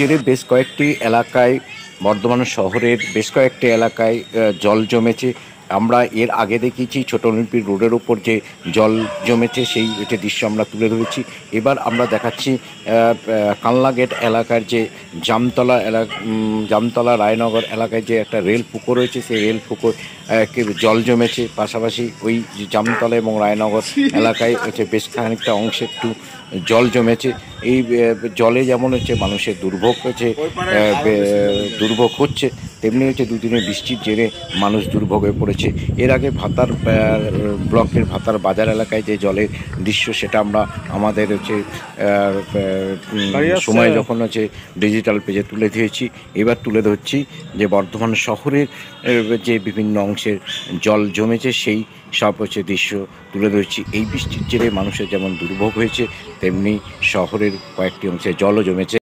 জেরে বেশ কয়েকটি এলাকায়, বর্ধমান শহরের বেশ কয়েকটি এলাকায় জল জমেছে। আমরা এর আগে দেখিয়েছি ছোটনলপি রোডের ওপর যে জল জমেছে সেই দৃশ্য আমরা তুলে ধরেছি। এবার আমরা দেখাচ্ছি কালনা গেট এলাকার যে জামতলা রায়নগর এলাকায় যে একটা রেল পুকুর রয়েছে, সেই রেল পুকুর জল জমেছে। পাশাপাশি ওই জামতলা এবং রায়নগর এলাকায় বেশ খানিকটা অংশে একটু জল জমেছে। এই জলে যেমন মানুষের দুর্ভোগ হচ্ছে, তেমনি দুদিনের বৃষ্টির জেরে মানুষ দুর্ভোগে পড়েছে। এর আগে ভাতার ব্লকের ভাতার বাজার এলাকায় যে জলের দৃশ্য, সেটা আমরা আমাদের সময় যখন ডিজিটাল পেজে তুলে দিয়েছি। এবার তুলে ধরছি যে বর্ধমান শহরের যে বিভিন্ন অংশের জল জমেছে, সেই সব দৃশ্য তুলে ধরছি। এই বৃষ্টির জেরে মানুষের যেমন দুর্ভোগ হয়েছে, তেমনি শহরের কয়েকটি অংশে জলও জমেছে।